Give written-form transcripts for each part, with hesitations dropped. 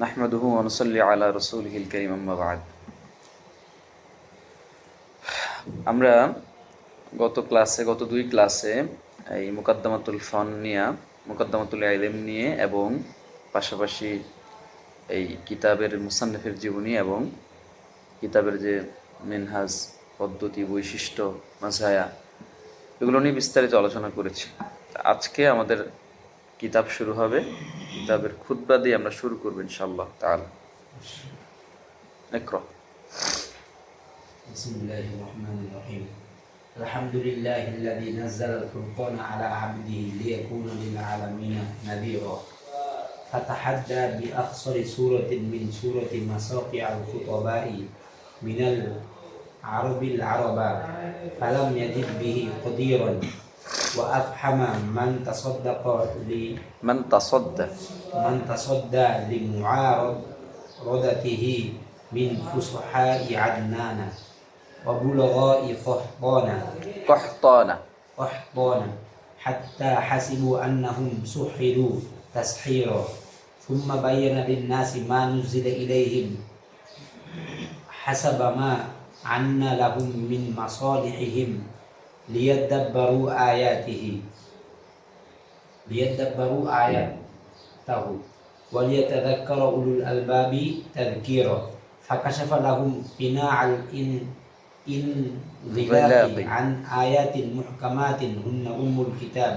নাহমাদুহু ওয়া নুসাল্লি আলা রাসূলিহিল কারীম, আম্মা বা'দ। আমরা গত দুই ক্লাসে এই মুকাদ্দামাতুল ইলম নিয়ে এবং পাশাপাশি এই কিতাবের মুসান্নিফের জীবনী এবং কিতাবের যে মিনহাজ পদ্ধতি, বৈশিষ্ট্য, মাযহায়া, এগুলো নিয়ে বিস্তারিত আলোচনা করেছি। আজকে আমাদের কিতাব শুরু হবে। কিতাবের খুতবা দিয়ে আমরা শুরু করব ইনশাআল্লাহ তাআলা। ইকরা। বিসমিল্লাহির রহমানির রহিম। আলহামদুলিল্লাহিল্লাযী নাযালাল ফুরকানা আলা আবদিহি লিয়াকুনা লিল আলামিনা নাযীরা। ফাতাহাদ্দা বিআকসারি সূরাতিন মিন সূরাতি মাসাকি'আল খুতাবা'i মিনাল আরাবিল আরাবা ফালাম ইয়াজিদ বিহি কাদীরান ওয়া আফহামা মান তাসাদ্দা লিমুআরাদাতিহি মিন ফুসহা'i আদনানা wa bulagha'i qahtana hatta hasibu annahum suhiru tashira thumma bayyana lin-nasi ma nuzila ilayhim hasaba ma anna lahum min masalihihim liyadabbaru ayatahu wa liyatadhakkara ulul albabi tadhkira fakashafa lahum qina'al inghilaqi an ayatin muhkamatin hunna ummul kitab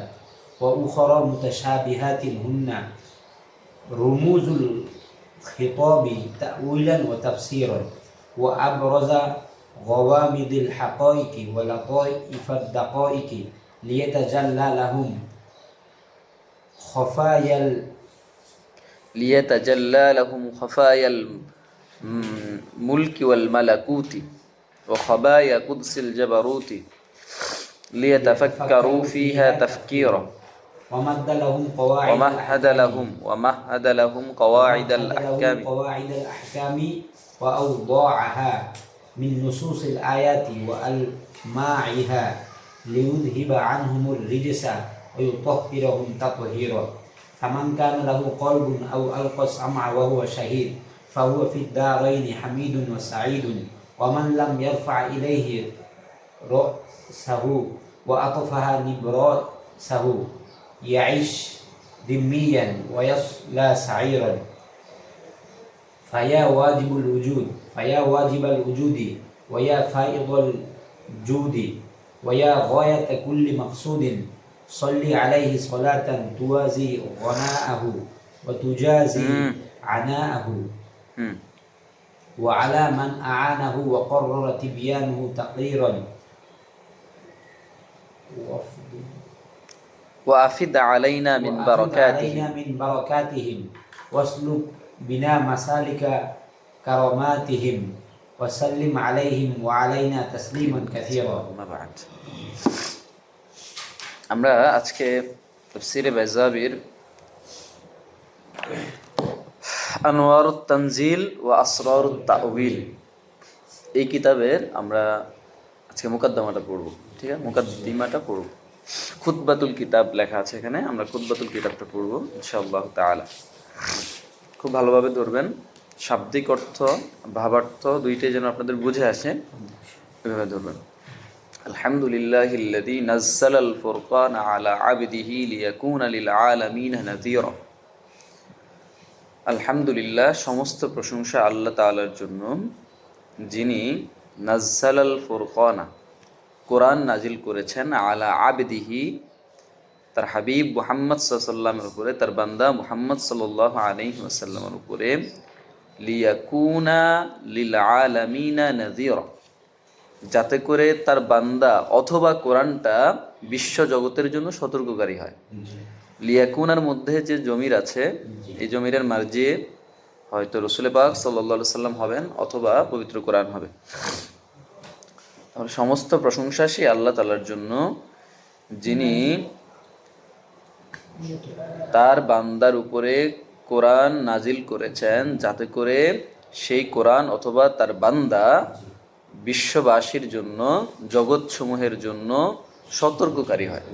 wa ukhra mutashabihatin hunna rumuzul khitabi ta'wilan wa tafsiran wa abraza ghawamidil haqaiqi wa lataifad daqaiqi liyatajalla lahum khafayal mulki wal malakuti wa khabaya qudsil jabaruti liyatafakkaru fiha tafkira wa mahhada lahum qawa'id al-ahkami wa awda'aha min nususil ayati wa al-ma'iha liyudhiba anhum ar-rijsa wa yutahhirahum tathhira faman kana lahu qalbun aw alqa sam'a wa huwa shahid fahuwa fid daraini hamidun wa sa'idun wa man lam yarfa' ilayhi ra'sahu wa atfaha nibrasahu ya'ish dhimmiyan wa yasla sa'iran faya wajibal wujudi wa ya faidal judi wa ya ghayata kulli maqsudin salli alayhi salatan tuwazi ghana'ahu wa tujazi ana'ahu wa ala man a'anahu wa qarrara tibyanuhu taqriran wa afid alayna min barakatihim waslub bina masalika karamatihim wa sallim alayhim wa alayna tasliman kathira। আমরা আজকে তাফসীরে বাইজাবির আনওয়ারুত তানজিল ওয়া আসরারুত তা'উইল এই কিতাবের আমরা আজকে মুকাদ্দমাটা পড়ব। ঠিক আছে, মুকাদ্দিমাটা পড়ব। খুতবাতুল কিতাব লেখা আছে এখানে, আমরা খুতবাতুল কিতাবটা পড়ব ইনশাআল্লাহ তাআলা। খুব ভালোভাবে ধরবেন, শাব্দিক অর্থ, ভাবার্থ দুইটাই যেন আপনাদের বুঝে আসে, এভাবে ধরবেন। আলহামদুলিল্লাহিল্লাযী নাযালাল ফুরকানা আলা আবদিহি লিয়াকুনা লিল আলামিনা নাযীরা। আলহামদুলিল্লাহ, সমস্ত প্রশংসা আল্লাহ তাআলার জন্য, যিনি নাযালাল ফুরকানা, কোরআন নাজিল করেছেন, আলা আবদিহি, তার হাবিব মুহাম্মদ সাল্লাল্লাহু আলাইহি ওয়াসাল্লামের উপরে, তার বান্দা মুহাম্মদ সাল্লাল্লাহু আলাইহি ওয়াসাল্লামের উপরে, লিয়াকুনা লিল আলামিনা নাযীরা, যাতে করে তার বান্দা অথবা কোরআনটা বিশ্ব জগতের জন্য সতর্ককারী হয়। লিয়াকুনার মধ্যে যে জমির আছে, এই জমিরের মার্জি হয়তো রাসূল পাক সাল্লাল্লাহু আলাইহি ওয়াসাল্লাম হবেন অথবা পবিত্র কোরআন হবে। তাহলে সমস্ত প্রশংসা সেই আল্লাহ তাআলার জন্য, যিনি তার বান্দার উপরে কোরআন নাজিল করেছেন, যাতে করে সেই কোরআন অথবা তার বান্দা বিশ্ববাসীর জন্য, জগৎসমূহের জন্য সতর্ককারী হয়।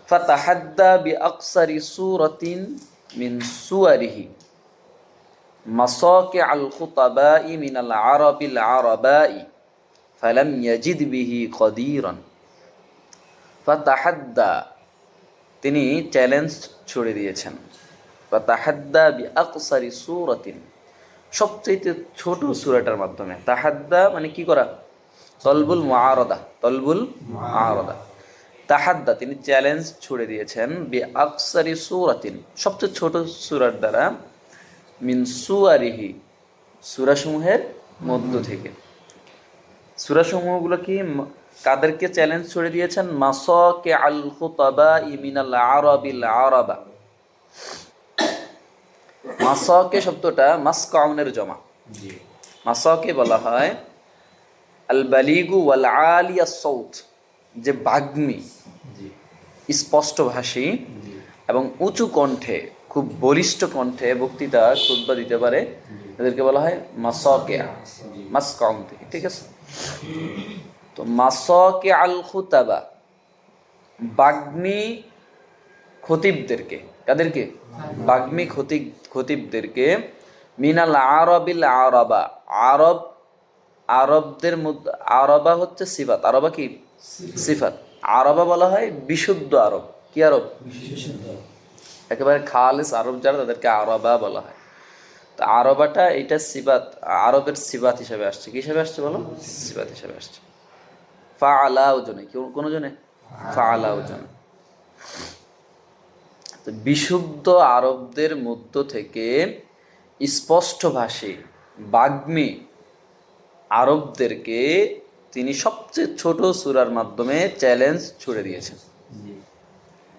ফাতাহাদ্দা বিআকসারি সূরাতিন মিন সুয়ারিহি মাসাকিআল খুতাবাই মিনাল আরাবিল আরাবাই ফালাম ইয়াজিদ বিহি কদিরান ফাতাহাদ্দা, তিনি চ্যালেঞ্জ ছুড়ে দিয়েছেন। ফাতাহাদ্দা বিআকসারি সূরাতিন, সবচেয়ে ছোট সূরাটার মাধ্যমে। তাহাদ্দা মানে কি করা? তলবুল মুআরাদা, তলবুল মুআরাদা। তাহাদ্দা তিনি চ্যালেঞ্জ ছুড়ে দিয়েছেন বিআকসারি সূরাতিন, সবচেয়ে ছোট সূরার দ্বারা, মিন সুয়ারিহি সূরাসমূহের মধ্য থেকে। সূরাসমূহগুলো কি কাদেরকে চ্যালেঞ্জ ছুড়ে দিয়েছেন? মাসাকিআল খুতাবাই মিনাল আরাবিল আরাবা। মাসাকে শব্দটা মাসকাউনের জমা। জি মাসাকে বলা হয় আল বালিগু ওয়াল আলিয়া সৌত, যে বাগ্মী, জি স্পষ্টভাষী জি এবং উঁচু কণ্ঠে, খুব বলিষ্ঠ কণ্ঠে বক্তৃতা খুতবা দিতে পারে, এদেরকে বলা হয় মাসাকে, মাসকাউন থেকে। ঠিক আছে, তো মাসাকে আল খুতাবা বাগ্মী খতিবদেরকে, কাদেরকে? বাগ্মী খতিবদেরকে, মিনাল আরবিল আরবা, আরব, আরবদের মধ্যে, আরবা হচ্ছে সিফাত, আরবা কি সিফাত, আরবা বলা হয় বিশুদ্ধ আরব। কি আরব? একেবারে খালিস আরব যারা, তাদেরকে আরবা বলা হয়। তো আরবাটা এটা সিফাত, আরবের সিফাত হিসেবে আসছে। কি হিসেবে আসছে বলো? সিফাত হিসেবে আসছে। ফাআলা ওজনে, কোন জনে? ফাআলা ওজনে। তো বিশুদ্ধ আরবদের মধ্য থেকে স্পষ্টভাষী বাগ্মী আরবদেরকে তিনি সবচেয়ে ছোট সূরার মাধ্যমে চ্যালেঞ্জ ছুড়ে দিয়েছেন।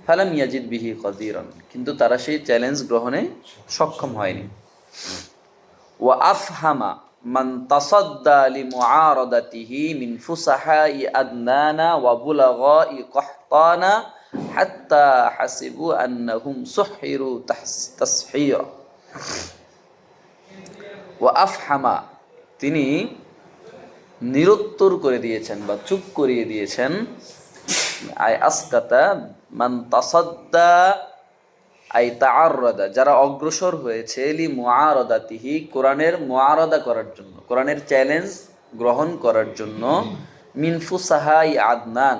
ফালাম ইয়াজিদ বিহি কদিরান, কিন্তু তারা সেই চ্যালেঞ্জ গ্রহণে সক্ষম হয়নি। ওয়া আফহামা মান তাসাদ্দা লিমুআরাদাতিহি মিন ফুসাহাই আদনানা ওয়া বুলাগাই কহতানা হাত্তা হাসিবু আন্নাহুম সুহিরু তাসহিরা। ওয়া আফহামা, তিনি নিরুত্তর করে দিয়েছেন বা চুপ করিয়ে দিয়েছেন, আই আসকাতা মান তাসাদ্দা আই তাআররাদা, যারা অগ্রসর হয়েছে লি মুআরাদাতিহি, কোরআনের মুআরাদা করার জন্য, কোরআনের চ্যালেঞ্জ গ্রহণ করার জন্য, মিন ফুসাহাই আদনান,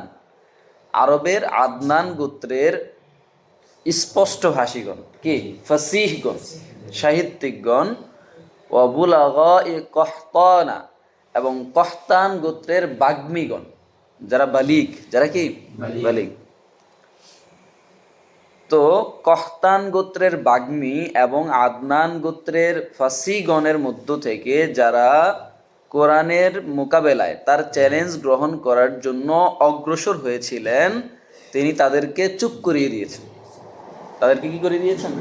আরবের আদনান গোত্রের স্পষ্ট ভাষীগণ, কি ফাসিহগণ, সাহিত্যিকগণ, ওয়া বুলাগাই কহতানা, এবং কহতান গোত্রের বাগ্মীগণ, যারা বালিগ, যারা কি বালিগ। তো কহতান গোত্রের বাগ্মী এবং আদনান গোত্রের ফাসিগণের মধ্য থেকে যারা কোরআনের মোকাবেলায়, তার চ্যালেঞ্জ গ্রহণ করার জন্য অগ্রসর হয়েছিলেন, তিনি তাদেরকে চুপ করিয়ে দিয়েছেন। তাদেরকে কি করে দিয়েছেন?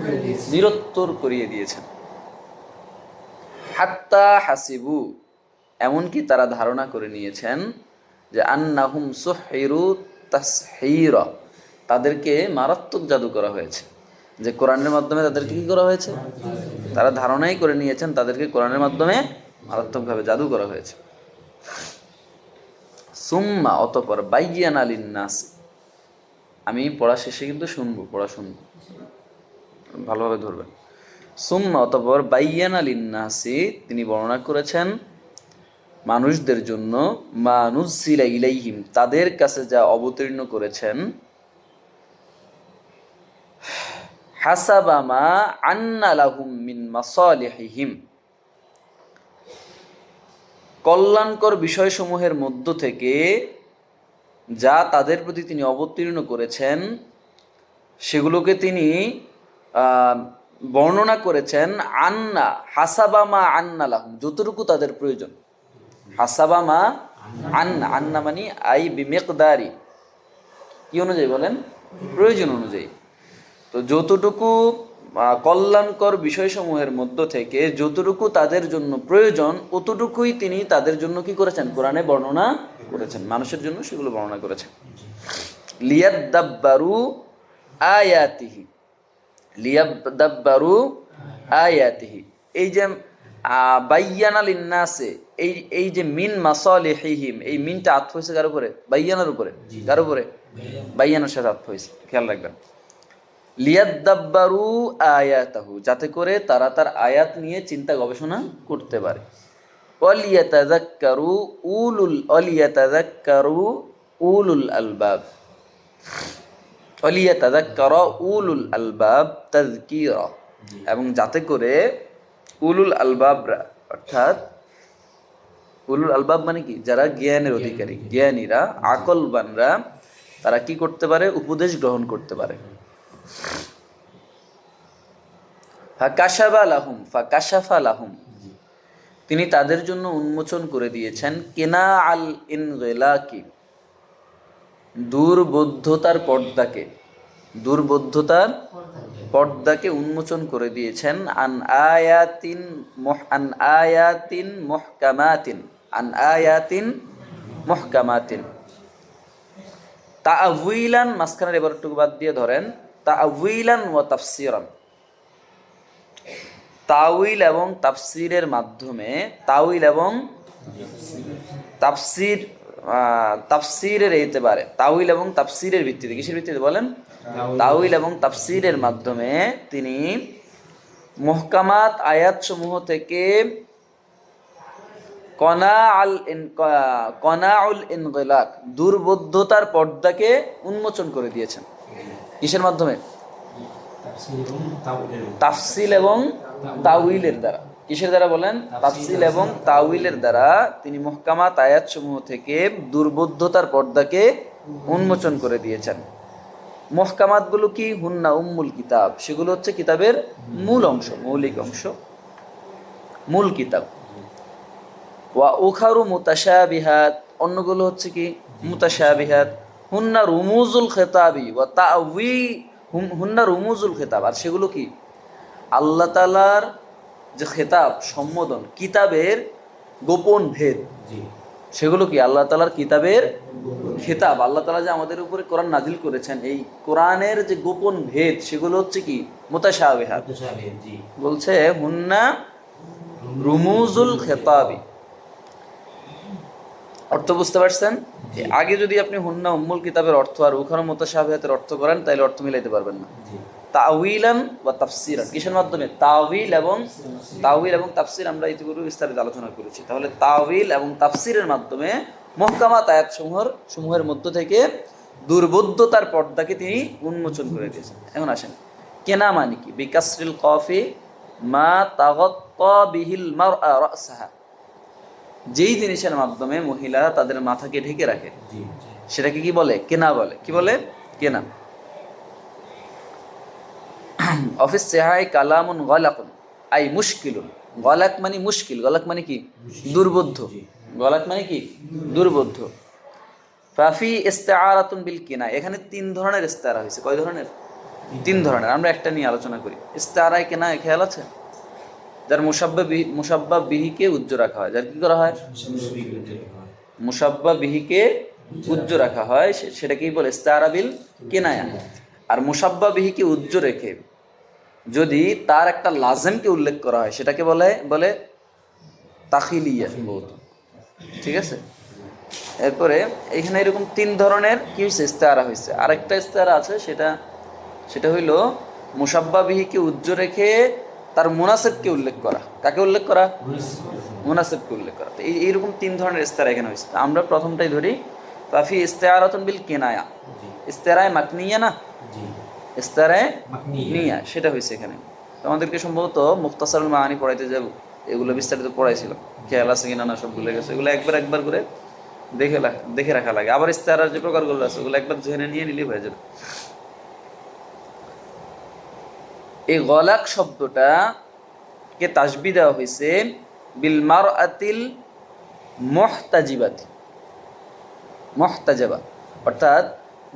নিরুত্তর করিয়ে দিয়েছেন। হাত্তা হাসিবু, এমনকি তারা ধারণা করে নিয়েছেন যে আন্নাহুম সুহিরু তাসহিরা, তাদেরকে মারাত্মক জাদু করা হয়েছে, যে কোরআনের মাধ্যমে তাদেরকে কি করা হয়েছে? তারা ধারণাই করে নিয়েছেন তাদেরকে কোরআনের মাধ্যমে মারাত্মকভাবে জাদু করা হয়েছে। সুম্মা, অতঃপর, বাইয়ানা লিন্নাস, আমি পড়া শেষে কিন্তু শুনবো, পড়া শুনবো, ভালোভাবে ধরবেন। সুম্মা, অতঃপর, বাইয়ানা লিন্নাসি, তিনি বর্ণনা করেছেন মানুষদের জন্য, মা নুজ্জিলা ইলাইহিম, তাদের কাছে যা অবতীর্ণ করেছেন, হাসাবা মা আন্না লাহুম মিন মাসালিহিহিম, কল্যাণকর বিষয়সমূহের মধ্য থেকে যা তাদের প্রতি তিনি অবতীর্ণ করেছেন, সেগুলোকে তিনি বর্ণনা করেছেন আন্না, হাসাবা মা আন্না লাহুম, যতটুকু তাদের প্রয়োজন। হাসাবা মা আন্না, আন্না মানে আই বিমিকদারি, কি অনুযায়ী বলেন? প্রয়োজন অনুযায়ী। তো যতটুকু কল্যাণকর বিষয়সমূহের মধ্য থেকে যতটুকু তাদের জন্য প্রয়োজন, অতটুকুই তিনি তাদের জন্য কি করেছেন? কোরআনে বর্ণনা করেছেন, মানুষের জন্য সেগুলো বর্ণনা করেছেন। লিয়াদাব্বারু আয়াতিহি, লিয়াদাব্বারু আয়াতিহি, এই যে বাইয়ানা লিন্নাসে, এই যে মিন মাসালিহিহিম, এই মিনটা আতফ হয়েছে কার উপরে? বাইয়ানার উপরে। কার উপরে? বাইয়ানার সাথে আতফ হয়েছে, খেয়াল রাখবেন। লিয়াদ্দাব্বারু আয়াতাহু, যাতে করে তারা তার আয়াত নিয়ে চিন্তা গবেষণা করতে পারে। ওয়ালিয়াতাযাক্কারু উলুল আলবাব, ওয়ালিয়াতাযাক্কারা উলুল আলবাব তাযকিরা, এবং যাতে করে উলুল আলবাবরা, অর্থাৎ উলুল আলবাব মানে কি, যারা জ্ঞানের অধিকারী, জ্ঞানীরা, আকলবানরা, তারা কি করতে পারে, উপদেশ গ্রহণ করতে পারে। ফাকাশাফা লাহুম, তিনি তাদের জন্য উন্মোচন করে দিয়েছেন কেনা আল ইনগিলাকি, দুর্বোধ্যতার পর্দাকে, দুর্বোধ্যতার পর্দাকে উন্মোচন করে দিয়েছেন। আন আয়াতিন মুহকামাতিন, তাআউইলান, মাঝখানের এবারটুকু বাদ দিয়ে ধরেন, তাআউইলান ওয়া তাফসীরান, তাউইল এবং তাফসিরের মাধ্যমে, তাউইল এবং তাফসির, তাফসিরের এতেবারে, তাউইল এবং তাফসিরের ভিত্তিতে, কিসের ভিত্তিতে বলেন, তাউইল এবং তাফসিরের মাধ্যমে তিনি মুহকামাত আয়াত সমূহ থেকে কনাউল ইনগিলাক, দুর্বোধ্যতার পর্দাকে উন্মোচন করে দিয়েছেন। কিসের মাধ্যমে, তাফসিল এবং তাউইলের দ্বারা। কিসের দ্বারা বলেন, তাফসিল এবং তাউইলের দ্বারা তিনি মুহকামাত আয়াত সমূহ থেকে দুর্বোধ্যতার পর্দাকে উন্মোচন করে দিয়েছেন। মুহকামাত গুলো কি, হুন্না উম্মুল কিতাব, সেগুলো হচ্ছে কিতাবের মূল অংশ, মৌলিক অংশ, মূল কিতাব। ওয়া উখারু মুতাশাবিহাত, অন্যগুলো হচ্ছে কি মুতাশাবিহাত। হুন্না রুমুজুল খেতাবি ওয়া তাউই, হুন্না রুমুজুল খেতাব, আর সেগুলো কি আল্লাহ তাআলার যে খেতাব, সম্বোধন, কিতাবের গোপন ভেদ, সেগুলো কি আল্লাহ তাআলার কিতাবের খেতাব, আল্লাহ তাআলা যে আমাদের উপরে কোরআন নাজিল করেছেন, এই কোরআনের যে গোপন ভেদ, সেগুলো হচ্ছে কি মুতাশাবিহাত। বলছে হুন্না রুমুজুল খেতাবি, অর্থ বুঝতে পারছেন? আগে যদি আপনি হুন্না উম্মুল কিতাবের অর্থ আর উখারু মুতাশাবিহাতের অর্থ করেন, তাহলে অর্থ মিলাইতে পারবেন না। তাউইলান ওয়া তাফসিরান, কিসের মাধ্যমে, তাউইল এবং তাফসির, আমরা ইতিপূর্বে বিস্তারিত আলোচনা করেছি। তাহলে তাউইল এবং তাফসিরের মাধ্যমে মুহকামাত আয়াত সমূহের মধ্য থেকে দুর্বোধ্যতার পর্দাকে তিনি উন্মোচন করে দিয়েছেন। এখন আসেন, কেনা মানে কি, বিকাসরিল কফি মা তাগাত্তা বিহিল মারআ রাসাহা, যেই জিনিসের মাধ্যমে মহিলারা তাদের মাথাকে ঢেকে রাখে, সেটাকে কি বলে, কেনা বলে। কি বলে, কেনা। অফিস সেহাই কালামুন গলাকুন আই মুশকিলুন, গলাক মানে মুশকিল, গলাক মানে কি দুর্বোধ্য, গলাক মানে কি দুর্বোধ্য। ফাফি ইস্তিআরাতুন বিল কিনা, এখানে তিন ধরনের ইস্তিআরা হয়েছে। কয় ধরনের? তিন ধরনের। আমরা একটা নিয়ে আলোচনা করি। ইস্তিআরায় কিনা খেয়াল আছে? যার মুসাব্বা বিহিকে উজ্জ রাখা হয়, যার কি করা হয়, মুসাব্বা বিহিকে উজ্জ রাখা হয়, সেটাকেই বলে ইস্তিআরা বিল কিনায়া। আর মুসাব্বা বিহিকে উজ্জ রেখে যদি তার একটা লাজেমকে উল্লেখ করা হয়, সেটাকে বলে তাখিলিয়া বহুত। ঠিক আছে? এরপরে এখানে এরকম তিন ধরনের কি হয়েছে, ইস্তিআরা হয়েছে। আরেকটা ইস্তিআরা আছে, সেটা হইল মুসাব্বা বিহিকে উজ্জ রেখে তার মুনাসিবকে উল্লেখ করা। কাকে উল্লেখ করা? মুনাসিবকে উল্লেখ করা। তো এইরকম তিন ধরনের ইস্তিআরা এখানে হয়েছে। আমরা প্রথমটাই ধরি, ফাফি ইস্তিআরাতুন বিল কিনায়া, ইস্তিআরায়ে মাকনিয়া না, ইস্তিআরায়ে মাকনিয়া, সেটা হয়েছে এখানে। আমাদেরকে সম্ভবত মুখতাসারুল মাআনি পড়াইতে যাব, এগুলো বিস্তারিত পড়াইছিল, খেয়াল আছে কিনা না সব ভুলে গেছে। এগুলো একবার করে দেখে রাখা লাগে। আবার ইস্তিআরার যে প্রকারগুলো আছে, ওগুলো একবার জেনে নিয়ে নিলেই হয়ে যাবে। এই গলাক শব্দটা কে তাসবিহ দেওয়া হয়েছে বিল মারআতিল মুহতাজিবা, অর্থাৎ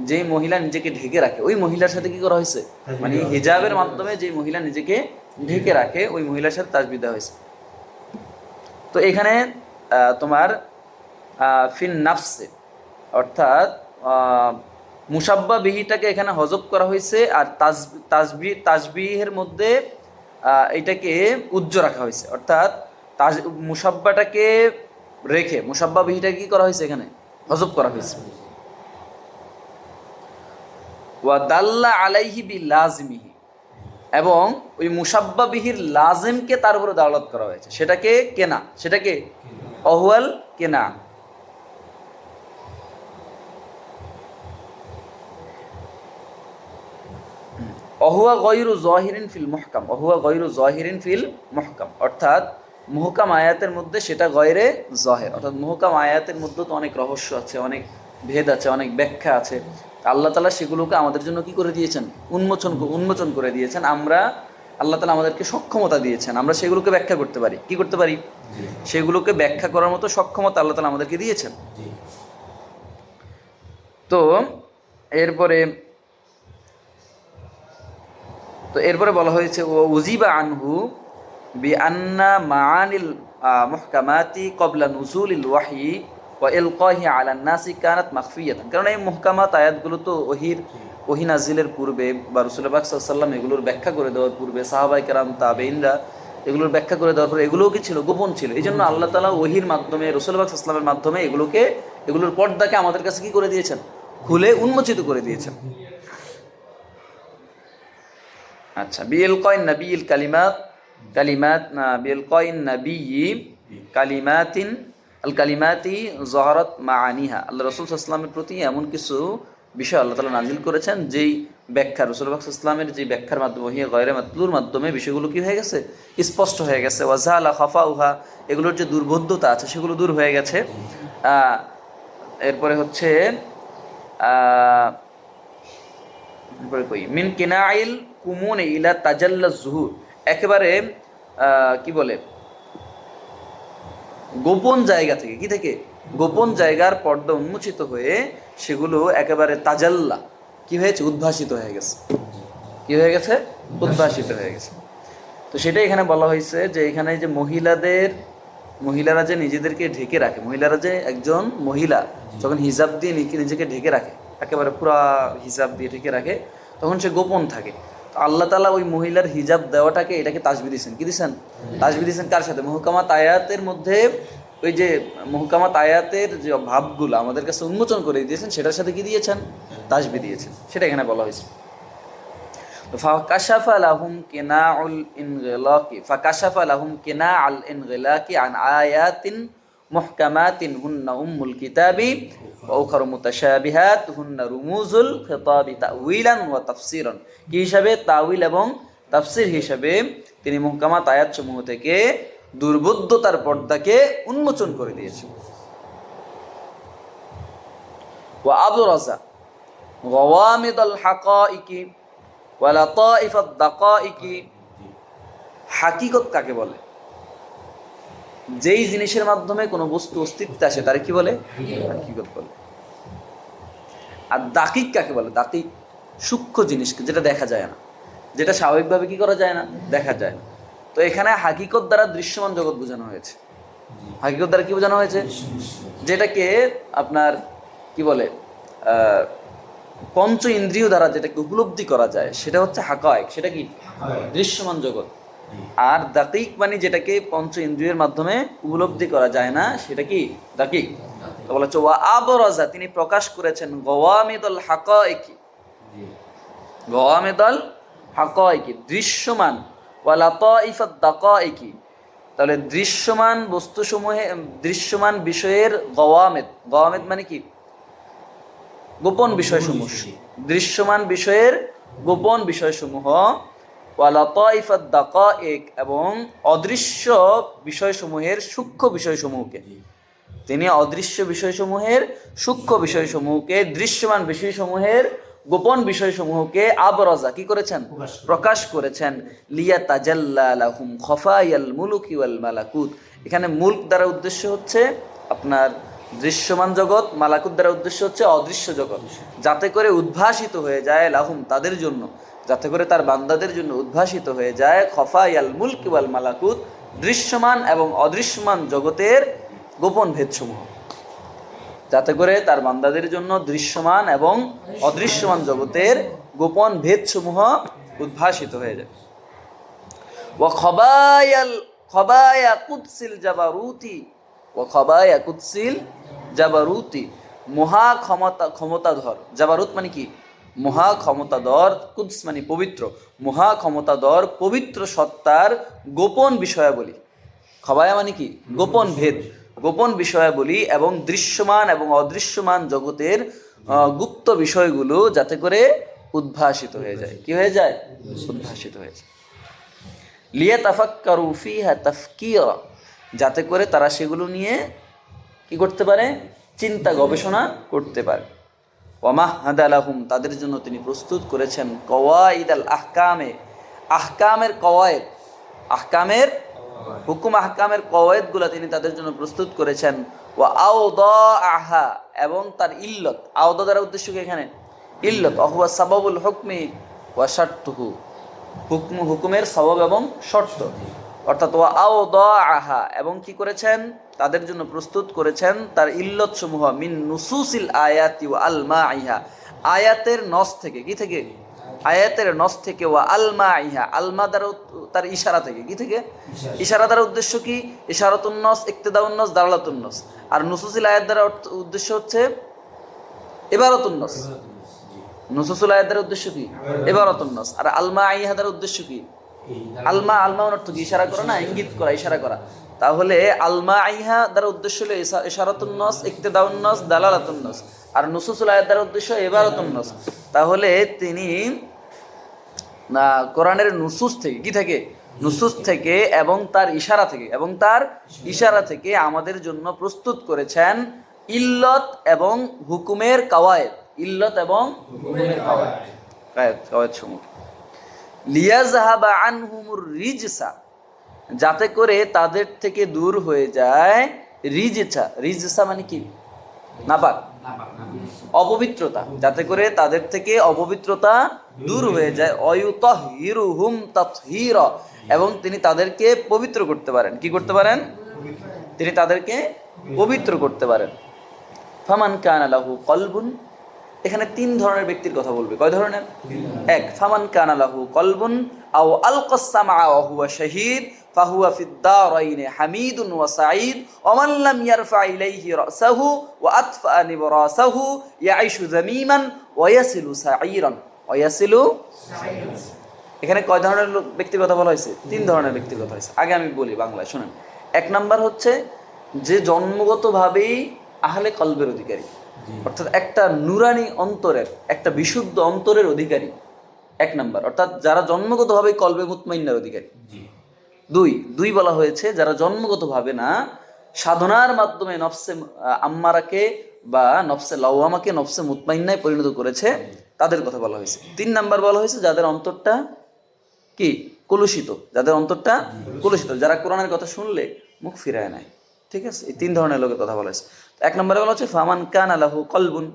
যেই মহিলা নিজেকে ঢেকে রাখে, ওই মহিলার সাথে কি করা হয়েছে, মানে হিজাবের মাধ্যমে যেই মহিলা নিজেকে ঢেকে রাখে, ওই মহিলার সাথে তাসবিহ দেওয়া হয়েছে। তো এখানে তোমার ফিন নাফসে, অর্থাৎ মুসাব্বা বিহিটাকে এখানে হজব করা হয়েছে, আর তাসবিহের মধ্যে এটাকে উজ্জ রাখা হয়েছে। অর্থাৎ মুসাব্বাটাকে রেখে মুসাব্বা বিহিটাকে কি করা হয়েছে, এখানে হজব করা হয়েছে। ওয়া দাল্লা আলাইহি বিলাজিমিহি, এবং ওই মুসাব্বা বিহির লাজিমকে তার উপরে দালালত করা হয়েছে, সেটাকে কেনা, সেটাকে অহুয়াল কেনা। অহুয়া গয়রু জহিরিন ফিল মুহকাম, অহুয়া গয়রু জহিরিন ফিল মুহকাম, অর্থাৎ মুহকাম আয়াতের মধ্যে সেটা গয়রে জহের, অর্থাৎ মুহকাম আয়াতের মধ্যে তো অনেক রহস্য আছে, অনেক ভেদ আছে, অনেক ব্যাখ্যা আছে। আল্লাহ তাআলা সেগুলোকে আমাদের জন্য কি করে দিয়েছেন? উন্মোচন করে দিয়েছেন। আমরা, আল্লাহ তাআলা আমাদেরকে সক্ষমতা দিয়েছেন, আমরা সেগুলোকে ব্যাখ্যা করতে পারি। কি করতে পারি? সেগুলোকে ব্যাখ্যা করার মতো সক্ষমতা আল্লাহ তাআলা আমাদেরকে দিয়েছেন। তো এরপরে বলা হয়েছে ও উজিবা আনহু বি আন্না মাআনিল মুহকামাতি ক্বাবলা নুজুলিল ওয়াহয়ি ওয়া ইলকাহি আলান নাসি কানাত মাখফিয়াতান। কারণ এই মুহকামাত আয়াতগুলো তো ওহী নাজিলের পূর্বে বা রাসূলুল্লাহ পাক সাল্লাল্লাহু আলাইহি ওয়াসাল্লাম এগুলোর ব্যাখ্যা করে দেওয়ার পূর্বে সাহাবায়ে কেরাম, তাবেঈনরা এগুলোর ব্যাখ্যা করে দেওয়ার পরে এগুলোও কি ছিল? গোপন ছিল। এই জন্য আল্লাহ তাআলা ওহীর মাধ্যমে, রাসূলুল্লাহ পাক সাল্লাল্লাহু আলাইহি ওয়াসাল্লামের মাধ্যমে এগুলোর পর্দাকে আমাদের কাছে কি করে দিয়েছেন? খুলে উন্মোচিত করে দিয়েছেন। আচ্ছা, বিল কয়ন নবীল কালিমাতিন আল কালিমাতি জহরত মাআনিহা। আল্লাহ রাসূল সাল্লাল্লাহু আলাইহি ওয়াসাল্লামের প্রতি এমন কিছু বিষয় আল্লাহ তাআলা নাযিল করেছেন যেই ব্যাখ্যা, রাসূলুল্লাহ সাল্লাল্লাহু আলাইহি ওয়াসাল্লামের যে ব্যাখ্যার মাধ্যমে, ওহী গায়রে মাতলুর মাধ্যমে বিষয়গুলো কি হয়ে গেছে? স্পষ্ট হয়ে গেছে। ওয়াজালা খাফাউহা, এগুলোর যে দুর্বোধ্যতা আছে সেগুলো দূর হয়ে গেছে। এরপরে হচ্ছে মিন কিনাইল কুমুন ইলা তাজাল্লা জুহুর, একেবারে কি বলে, গোপন জায়গা থেকে, কি থেকে? গোপন জায়গার পর্দা উন্মোচিত হয়ে সেগুলো একেবারে তাজাল্লা কি হয়েছে? উদ্ভাসিত হয়ে গেছে। কি হয়ে গেছে? উদ্ভাসিত হয়ে গেছে। তো সেটাই এখানে বলা হয়েছে যে এখানে যে মহিলারা যে নিজেদেরকে ঢেকে রাখে, মহিলারা যে একজন মহিলা যখন হিজাব দিয়ে নিজেকে ঢেকে রাখে, একেবারে পুরা হিজাব দিয়ে ঢেকে রাখে, তখন সে গোপন থাকে। তো আল্লাহ তাআলা ওই মহিলার হিজাব দেওয়াটাকে, এটাকে তাসবিহ দিয়েছেন। কি দিয়েছেন? তাসবিহ দিয়েছেন। কার সাথে? মুহকামাত আয়াতের মধ্যে ওই যে মুহকামাত আয়াতের যে ভাবগুলো আমাদের কাছে উন্মোচন করে দিয়েছেন, সেটার সাথে কি দিয়েছেন? তাসবিহ দিয়েছেন। সেটা এখানে বলা হয়েছে। ফাকাশাফা লাহুম কিনাআল ইনগিলাকি আন আয়াতিন মুহকামাতিন হুন্না উম্মুল কিতাবি ওয়া উখারু মুতাশাবিহাত হুন্না রুমুজুল খিতাবি তাউইলান ওয়া তাফসীরান। কি হিসাবে? তাউইল এবং তাফসীর হিসাবে তিনি মুহকামাত আয়াতসমূহ থেকে দুর্বোধ্যতার পর্দাকে উন্মোচন করে দিয়েছেন। ওয়া আবরাজা গাওয়ামিদাল হাকাইকি ওয়া লাতাইফাদ দাকাইকি। হাকিকত কাকে বলে? যেই জিনিসের মাধ্যমে কোনো বস্তু অস্তিত্বে আসে তারে কি বলে? হাকিকত বলে। আর দাকিক কাকে বলে? দাকিক সূক্ষ্ম জিনিসকে, যেটা দেখা যায় না, যেটা স্বাভাবিকভাবে কি করা যায় না? দেখা যায় না। তো এখানে হাকিকত দ্বারা দৃশ্যমান জগৎ বোঝানো হয়েছে। হাকিকত দ্বারা কি বোঝানো হয়েছে? যেটাকে আপনার কি বলে, পঞ্চ ইন্দ্রিয় দ্বারা যেটাকে উপলব্ধি করা যায় সেটা হচ্ছে হাকায়েক। সেটা কি? দৃশ্যমান জগৎ। আর দাকিক মানে যেটাকে পঞ্চ ইন্দ্রিয়ের মাধ্যমে উপলব্ধি করা যায় না, সেটা কি? দাকিক। তো বলা হচ্ছে ওয়া আবরাজা, তিনি প্রকাশ করেছেন গাওয়ামিদুল হাকাইকি, গাওয়ামিদুল হাকাইকি দৃশ্যমান, ওয়া লাতাইফাদ দাকাইকি, তাহলে দৃশ্যমান বস্তুসমূহে, দৃশ্যমান বিষয়ের গাওয়ামিদ, গাওয়ামিদ মানে কি? গোপন বিষয়সমূহ, দৃশ্যমান বিষয়ের গোপন বিষয়সমূহ, ওয়া লাতাইফাদ দাকাইক, এবং অদৃশ্য বিষয়সমূহের সূক্ষ্ম বিষয়সমূহকে, তিনি অদৃশ্য বিষয়সমূহের সূক্ষ্ম বিষয়সমূহকে, দৃশ্যমান বিষয়সমূহের গোপন বিষয়সমূহকে আবরাজা কি করেছেন? প্রকাশ করেছেন। লিয়া তাজাল্লা লাহুম খফায়াল মুলুকি ওয়াল মালাকুত। এখানে মুলক দ্বারা উদ্দেশ্য হচ্ছে আপনার দৃশ্যমান জগৎ, মালাকুত দ্বারা উদ্দেশ্য হচ্ছে অদৃশ্য জগৎ, যাতে করে উদ্ভাসিত হয়ে যায় লাহুম তাদের জন্য, যাতে করে তার বান্দাদের জন্য উদ্ভাসিত হয়ে যায় খফায়াল মুলকি ওয়াল মালাকুত, দৃশ্যমান এবং অদৃশ্যমান জগতের গোপন ভেদসমূহ, যাতে করে তার বান্দাদের জন্য দৃশ্যমান এবং অদৃশ্যমান জগতের গোপন ভেদসমূহ উদ্ভাসিত হয়ে যায়। ওয়া খবায়া কুদসিল জাবারুতি, ওয়া খবায়া কুদসিল জাবারুতি, মহা ক্ষমতাধর। জাবারুত মানে কি? মহা ক্ষমতাধর, কুদস মানে পবিত্র, মহা ক্ষমতাধর পবিত্র সত্তার গোপন বিষয়াবলী। খবায়া মানে কি? গোপন ভেদ, গোপন বিষয়াবলী এবং দৃশ্যমান এবং অদৃশ্যমান জগতের গুপ্ত বিষয়গুলো যাতে করে উদ্ভাসিত হয়ে যায়। কি হয়ে যায়? উদ্ভাসিত হয়ে যায়। লিয়াতাফাক্কারু ফিহা তাফকিরা, যাতে করে তারা সেগুলো নিয়ে কি করতে পারে? চিন্তা গবেষণা করতে পারে। ওয়ামাহহাদা লাহুম, তাদের জন্য তিনি প্রস্তুত করেছেন কওয়াইদাল আহকামে, আহকামের কওয়ায়েদ, আহকামের হুকুম আহকামের কওয়ায়েদগুলো তিনি তাদের জন্য প্রস্তুত করেছেন। ওয়া আওদাআহা, এবং তার ইল্লত, আওদা দ্বারা উদ্দেশ্য কি এখানে? ইল্লত। অহুয়া সাবাবুল হুকমি ওয়া শারতুহু, হুকুমের সবাব এবং শর্ত, অর্থাৎ ওয়া আওদাআহা, এবং কি করেছেন? তাদের জন্য প্রস্তুত করেছেন তার ইল্লত সমূহ, মিন নুসুসিল আয়াতি ওয়া আলমাইহা, আয়াতের নস থেকে, কি থেকে? আয়াতের নস থেকে, ওয়া আলমাইহা, আলমা দ্বারা তার ইশারা থেকে, কি থেকে? ইশারা দ্বারা উদ্দেশ্য কি? ইশারাতুন নস, ইক্তেদাউন নস, দালালাতুন নস। আর নুসুসিল আয়াত দ্বারা উদ্দেশ্য হচ্ছে ইবারাতুন নস। নুসুসুল আয়াত দ্বারা উদ্দেশ্য কি? ইবারাতুন নস। আর আলমাইহা দ্বারা উদ্দেশ্য কি? আলমা, আলমা অর্থ কি? ইশারা করা না, ইঙ্গিত করা, ইশারা করা। তাহলে আলমা আইহা দ্বারা উদ্দেশ্য হলো ইশারাতুন নস, ইক্তেদাউন নস, দালালাতুন নস। আর নুসুসুল আয়াত দ্বারা উদ্দেশ্য ইবারাতুন নস। তাহলে তিনি কোরআনের নুসুস থেকে, কি থেকে? নুসুস থেকে এবং তার ইশারা থেকে, এবং তার ইশারা থেকে আমাদের জন্য প্রস্তুত করেছেন ইল্লত এবং হুকুমের কাওয়ায়েদ, ইল্লত এবং হুকুমের কাওয়ায়েদ সমূহ। লিয়াযহাবা আনহুমুর রিজসা, যাতে করে তাদের থেকে দূর হয়ে যায় রিজসা। রিজসা মানে কি? নাপাক, অপবিত্রতা। যাতে করে তাদের থেকে অপবিত্রতা দূর হয়ে যায়। অয়ুতাহহিরুহুম তাতহীরা, এবং তিনি তাদেরকে পবিত্র করতে পারেন। কি করতে পারেন? তিনি তাদেরকে পবিত্র করতে পারেন। ফামান কানা লাহু কলবুন, এখানে তিন ধরনের ব্যক্তির কথা বলবে। কয় ধরনের? এক, ফামান কানা লাহু কলবুন আও আলকাস সামআ ওয়া হুয়া শাহীদ ফাহুয়া ফিদ দারাইনি হামিদুন ওয়া সাঈদ ওয়া মান লাম ইয়ারফা ইলাইহি রাসাহু ওয়া আতফা নিবরাসাহু ইয়াইশু যামীমান ওয়া ইয়াসিলু সাঈরান ওয়া ইয়াসিলু। এখানে কয় ধরনের ব্যক্তির কথা বলা হয়েছে? তিন ধরনের ব্যক্তির কথা হয়েছে। আগে আমি বলি বাংলায়, শুনেন। এক নাম্বার হচ্ছে যে জন্মগতভাবেই আহলে কলবের অধিকারী, অর্থাৎ একটা নুরানি অন্তরের, একটা বিশুদ্ধ অন্তরের অধিকারী। এক নাম্বার, অর্থাৎ যারা জন্মগতভাবে কলবে মুতমাইন্নার অধিকারী। দুই বলা হয়েছে যারা জন্মগতভাবে না, সাধনার মাধ্যমে নফসে আম্মারাকে বা নফসে লাওয়ামাকে নফসে মুতমাইন্নায় পরিণত করেছে, তাদের কথা বলা হয়েছে। তিন নাম্বার বলা হয়েছে যাদের অন্তরটা কি? কলুষিত, যাদের অন্তরটা কলুষিত, যারা কোরআনের কথা শুনলে মুখ ফিরায় নেয়। ঠিক আছে, এই তিন ধরনের লোকের কথা বলা হয়েছে। এক নম্বরে বলা হচ্ছে ফামান কানা লাহু কলবুন,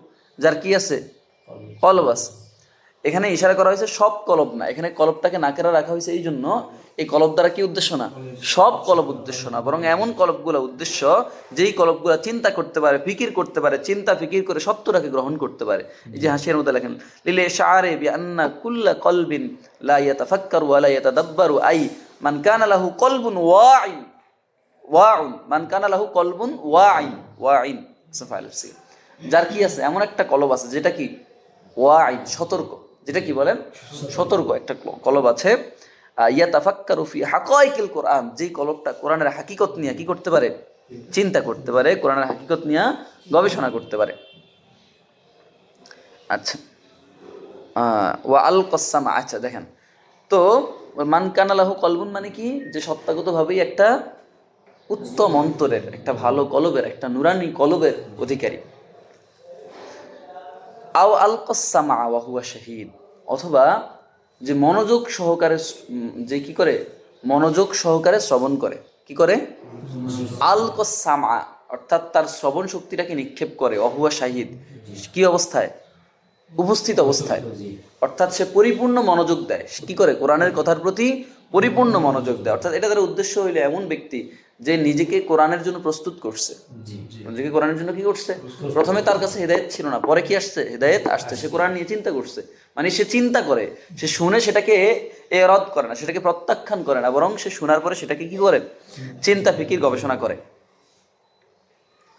যার কি আছে? কলব আছে। এখানে ইশারা করা হয়েছে সব কলব না, এখানে কলবটাকে নাকেরা রাখা হয়েছে এই জন্য, এই কলব দ্বারা কি উদ্দেশ্য না? সব কলব উদ্দেশ্য না, বরং এমন কলবগুলো উদ্দেশ্য যেই কলবগুলো চিন্তা করতে পারে, ফিকির করতে পারে, চিন্তা ফিকির করে সত্যটাকে গ্রহণ করতে পারে। এই যে হাসির মধ্যে লেখেন লিলে শাআরে বিআন্না কুল্লা কলবিন লা ইয়াতাফাক্কারু ওয়া লা ইয়াতাদাব্বারু আই মান কানা লাহু কলবুন ওয়াইন, ওয়াউন, মান কানা লাহু কলবুন ওয়াইন, ওয়াইন সাফাইলসি, যার কি আছে? এমন একটা কলব আছে যেটা কি? ওয়াইন, সতর্ক। যেটা কি বলেন? সতর্ক একটা কলব আছে। ইয়াতাফাক্কারু ফি হাকাইকিল কোরআন, যেই কলবটা কোরআনের হাকিকত নিয়ে কি করতে পারে? চিন্তা করতে পারে, কোরআনের হাকিকত নিয়ে গবেষণা করতে পারে। আচ্ছা, ওয়া আল কসামা। আচ্ছা দেখেন তো, মান কানা লাহু কলবুন মানে কি? যে সত্তাগতভাবেই একটা উত্তম অন্তরের, একটা ভালো কলবের, একটা নুরানি কলবের অধিকারী। আও আল কসামা ওয়া হুয়া শাহীদ, অথবা যে মনোযোগ সহকারে, যে কি করে? মনোযোগ সহকারে শ্রবণ করে। কি করে? আল কসামা, অর্থাৎ তার শ্রবণ শক্তিটাকে নিক্ষেপ করে। অহুয়া শাহিদ, কি অবস্থায়? উপস্থিত অবস্থায়, অর্থাৎ সে পরিপূর্ণ মনোযোগ দেয়। কি করে? কোরআনের কথার প্রতি পরিপূর্ণ মনোযোগ দেয়। অর্থাৎ এটা তার উদ্দেশ্য হইলে এমন ব্যক্তি যে নিজেকে কোরআনের জন্য প্রস্তুত করছে। নিজেকে কোরআনের জন্য কি করছে? প্রথমে তার কাছে হেদায়েত ছিল না, পরে কি আসছে? হেদায়েত আসছে। সে কোরআন নিয়ে চিন্তা করছে, মানে সে চিন্তা করে, সে শুনে সেটাকে রদ করে না, সেটাকে প্রত্যাখ্যান করে না, বরং সে শোনার পরে সেটাকে কি করে? চিন্তা ফিকির গবেষণা করে।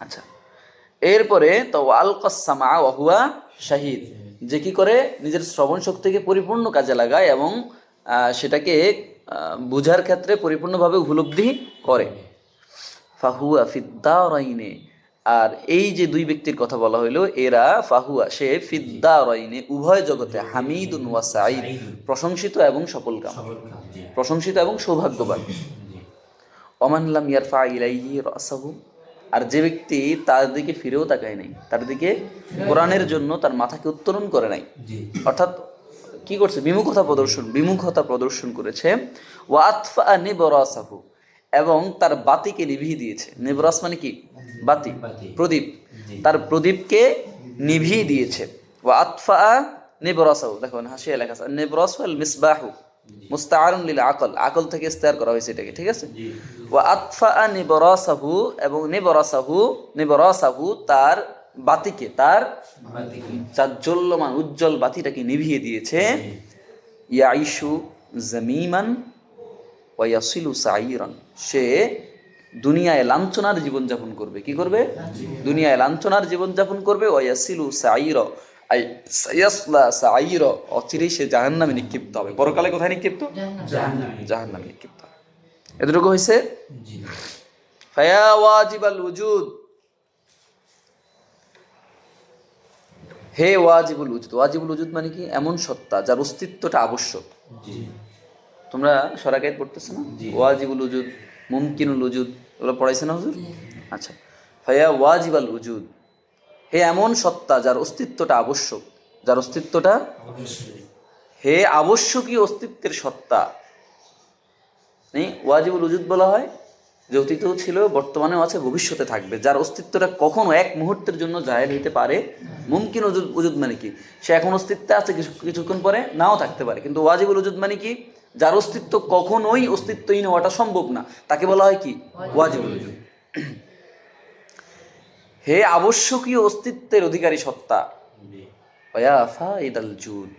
আচ্ছা, এরপরে তো আলকাসমা ওয়াহুয়া শাহিদ, যে কি করে নিজের শ্রবণ শক্তিকে পরিপূর্ণ কাজে লাগায় এবং সেটাকে বুঝার ক্ষেত্রে পরিপূর্ণভাবে উপলব্ধি করে। ফাহুয়া ফিদ্দারাইনে, আর এই যে দুই ব্যক্তির কথা বলা হইলো এরা ফাহুয়া সে ফিদ্দারাইনে উভয় জগতে হামিদুন ওয়া সাঈদ প্রশংসিত এবং সফলকাম, প্রশংসিত এবং সৌভাগ্যবান। ওমান লাম ইয়ারফা ইলাইহি রাসাহু, আর যে ব্যক্তি তার দিকে ফিরেও তাকায় নাই, তার দিকে কোরআনের জন্য তার মাথাকে উত্তোলন করে নাই, অর্থাৎ কি করছে, বিমুখতা প্রদর্শন করেছে। ওয়া আতফা নিবরাসাহু, এবং তার বাতিকে নিভিয়ে দিয়েছে। নিবরাস মানে কি, বাতি, প্রদীপ, তার প্রদীপকে নিভিয়ে দিয়েছে। ওয়া আতফা নিবরাসাহু, দেখো হাসিয়া লেখা আছে নিবরাস ওয়াল মিসবাহু মুস্তাআরুন লিল আকল, আকল থেকে ইস্তেয়ার করা হয়েছে এটাকে, ঠিক আছে। ওয়া আতফা নিবরাসাহু, এবং নিবরাসাহু তার বাতিকে, তার চাজ্জল্যমান উজ্জ্বল বাতিটাকে নিভিয়ে দিয়েছে। ইয়াইশু জামিমান ওয়া ইয়াসিলু সাঈরান, সে দুনিয়ায় লাঞ্ছনার জীবনযাপন করবে। কি করবে? দুনিয়ায় লাঞ্ছনার জীবনযাপন করবে। ওয়া ইয়াসিলু সাঈরা আই সায়াসলা সাঈরা, অচিরেই সে জাহান্নামে নিক্ষিপ্ত হবে। পরকালে কোথায় নিক্ষিপ্ত? জাহান্নামে নিক্ষিপ্ত হবে। এতটুকু হয়েছে। ফায়া ওয়াজিবাল উজুদ, হে ওয়াজিবুল উজুদ। ওয়াজিবুল উজুদ মানে কি? এমন সত্তা যার অস্তিত্বটা আবশ্যক। তোমরা সরাকাত পড়তেছো না? ওয়াজিবুল উজুদ, মুমকিনুল উজুদ, এগুলো পড়াইছে না হুজুর? আচ্ছা, ফায়া ওয়াজিবাল উজুদ, হে এমন সত্তা যার অস্তিত্বটা আবশ্যক, যার অস্তিত্বটা, হে আবশ্যকীয় অস্তিত্বের সত্তা। ওয়াজিবুল উজুদ বলা হয় যে অতীতেও ছিল, বর্তমানেও আছে, ভবিষ্যতে থাকবে, যার অস্তিত্বটা কখনো এক মুহূর্তের জন্য জায়েল হইতে পারে। মুমকিন উজুদ মানে কি? সে এখন অস্তিত্বে আছে, কিছুক্ষণ পরে নাও থাকতে পারে। কিন্তু ওয়াজিবুল উজুদ মানে কি? যার অস্তিত্ব কখনোই অস্তিত্বহীন হওয়াটা সম্ভব না, তাকে বলা হয় কি? ওয়াজিবুল উজুদ। হে আবশ্যকীয় অস্তিত্বের অধিকারী সত্তা, ওয়া ফাইদাল জুদ,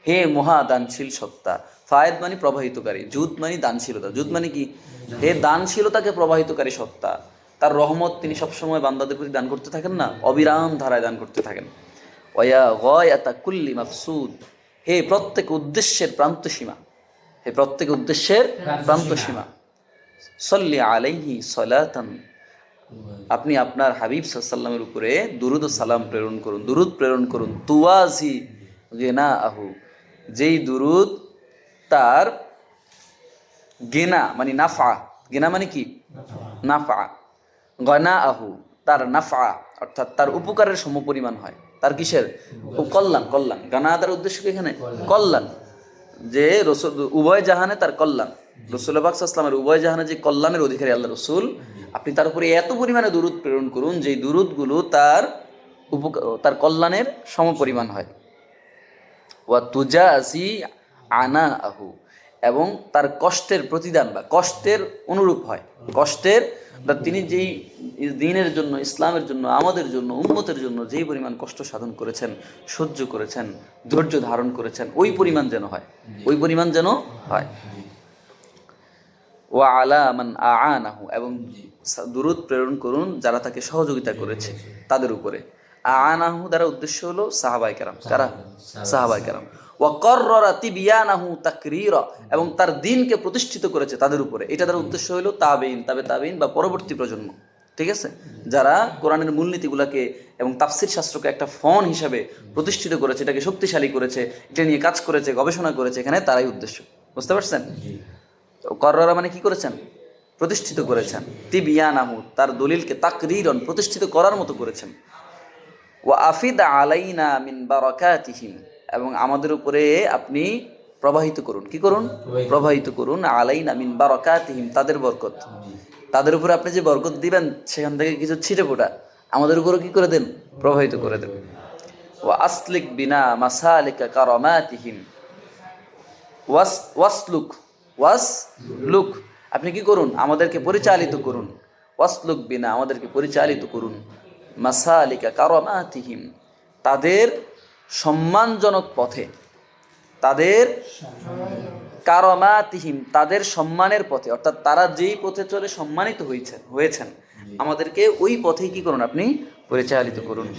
হে মহা দানশীল সত্তা। ফায়েদ মানে প্রবাহিতকারী, জুদ মানে দানশীলতা। জুদ মানে কি? হে দানশীলতাকে প্রবাহিতকারী সত্তা। তার রহমত তিনি সবসময় বান্দাদের প্রতি দান করতে থাকেন না, অবিরাম ধারায় দান করতে থাকেন। ওয়া গায়াতা কুল্লি মাকসুদ, হে প্রত্যেক উদ্দেশ্যের প্রান্তসীমা, হে প্রত্যেক উদ্দেশ্যের প্রান্তসীমা। সাল্লি আলাইহি সালাতান, আপনি আপনার হাবিব সাল্লাল্লাহু আলাইহি উপরে দুরুদ ও সালাম প্রেরণ করুন, দুরুদ প্রেরণ করুন। তুওয়াজি গিনা আহু, যেই দুরুদ তার গিনা মানে নাফা, গিনা মানে কি? নাফা। গনা আহু, তার নাফা অর্থাৎ তার উপকারের সমপরিমাণ হয়। তার কিসের? কল্যাণ। কল্যাণ, গানা তার উদ্দেশ্য কি এখানে? কল্যাণ, যে রসুল উভয় জাহানে তার কল্যাণ। রসুল পাক সাল্লামের উভয় জাহানে যে কল্যাণের অধিকারী আল্লাহ রসুল, আপনি তার উপরে এত পরিমাণে দুরুদ প্রেরণ করুন যেই দুরুদগুলো তার কল্যাণের সমপরিমাণ হয়। ওয়া তুজাজি আনা আহু, এবং তার কষ্টের প্রতিদান বা কষ্টের অনুরূপ হয়। কষ্টের, তিনি যেই দ্বীনের জন্য, ইসলামের জন্য, আমাদের জন্য, উম্মতের জন্য যেই পরিমাণ কষ্ট সাধন করেছেন, সহ্য করেছেন, ধৈর্য ধারণ করেছেন, ওই পরিমাণ যেন হয়, ওই পরিমাণ যেন হয়। ওয়া আলা মান আআনাহু, এবং দুরূদ প্রেরণ করুন যারা তাকে সহযোগিতা করেছে তাদের উপরে। আআনাহু দ্বারা উদ্দেশ্য হলো সাহাবায়ে কেরাম। কারা? সাহাবায়ে কেরাম। ওয়া কাররারা তিবিয়ানাহু তাকরীরা, এবং তার দ্বীনকে প্রতিষ্ঠিত করেছে তাদের উপরে। এটা দ্বারা উদ্দেশ্য হলো তাবেঈন, তাবেঈন বা পরবর্তী প্রজন্ম, ঠিক আছে, যারা কোরআনের মূলনীতিগুলোকে এবং তাফসীর শাস্ত্রকে একটা ফন হিসাবে প্রতিষ্ঠিত করেছে, এটাকে শক্তিশালী করেছে, এটা নিয়ে কাজ করেছে, গবেষণা করেছে, এখানে তারাই উদ্দেশ্য। বুঝতে পারছেন? কররা মানে কি করেছেন? প্রতিষ্ঠিত করেছেন। তিবিয়ানাহু, তার দলিলকে তাকরীরন, প্রতিষ্ঠিত করার মতো করেছেন। ওয়া আফিদ আলাইনা মিন বারাকাতিহিম, এবং আমাদের উপরে আপনি প্রবাহিত করুন। কি করুন? প্রবাহিত করুন। আলাইনা মিন বারাকাতিহিম, তাদের বরকত। তাদের উপরে আপনি যে বরকত দিবেন সেখান থেকে কিছু ছিটে ফোটা আমাদের উপরে কি করে দেন? প্রবাহিত করে দেন। ওয়া আসলিক বিনা মাসালিকা কারামাতিহিম, ওয়াসলুক, আপনি কি করুন? আমাদেরকে পরিচালিত করুন। ওয়াসলুক বিনা, আমাদেরকে পরিচালিত করুন। মাসালিকা কারামাতিহিম, তাদের সম্মানজনক পথে, তাদের কারামাতিহিম, তাদের সম্মানের পথে, অর্থাৎ তারা যেই পথে চলে সম্মানিত হয়েছেন, আমাদেরকে ওই পথেই কি করুন? আপনি পরিচালিত করুন।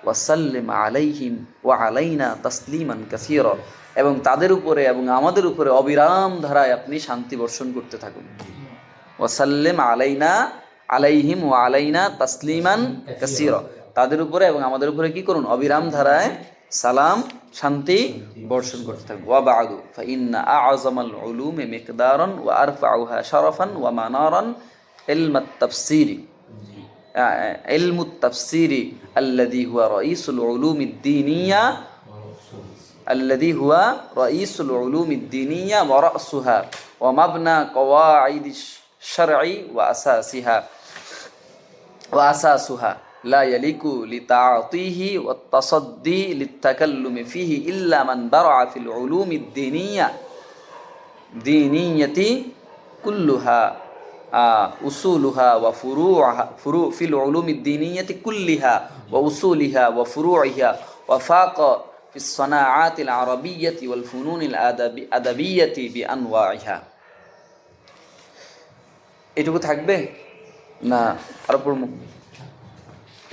ওয়াসাল্লিম আলাইহিম ওয়া আলাইনা তাসলিমান কাসীরা, এবং তাদের উপরে এবং আমাদের উপরে অবিরাম ধারায় আপনি শান্তি বর্ষণ করতে থাকুন। ওয়াসাল্লিম আলাইনা আলাইহিম ওয়া আলাইনা তাসলিমান কাসীরা, তাদের উপরে এবং আমাদের উপরে কি করুন? অবিরাম ধারায় সালাম শান্তি বর্ষণ করতে থাকুন। ওয়া বা'দু ফাইন্না আ'যামাল উলুমি মিকদারান ওয়া আরফাউহা শারাফান ওয়া মানারান ইলমাত তাফসীরি ইলমুত তাফসীরি আল্লাযী হুয়া রাঈসুল উলুমিদ দীনিয়া الذي هو رئيس العلوم الدينية ورأسها ومبنى قواعد الشرع وأساسها لا يليق لتعاطيه والتصدي للتكلم فيه إلا من برع في العلوم الدينية كلها أصولها وفروعها في العلوم الدينية كلها وأصولها وفروعها وفاق في الصناعات العربية والفنون الأدبية بأنواعها. এটুকু থাকবে না আরো পড়ব?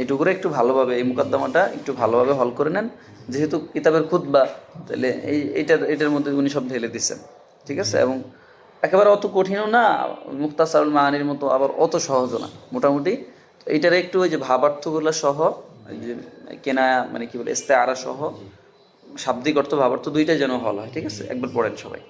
এটুকুরে একটু ভালোভাবে এই মুকদ্দমাটা একটু ভালোভাবে হল করে নেন, যেহেতু কিতাবের খুতবা, তাহলে এটার মধ্যে উনি সব ঢেলে দিচ্ছেন, ঠিক আছে? এবং একেবারে অত কঠিনও না, মুখতাসারুল মাআনির মতো আবার অত সহজও না, মোটামুটি। এইটার একটু ওই যে ভাবার্থগুলো সহ, ওই যে কেনা মানে কি বলে ইস্তেআরা সহ, শাব্দিক অর্থ ভাবার্থ দুইটাই যেন হল হয়, ঠিক আছে? একবার পড়েন সবাই।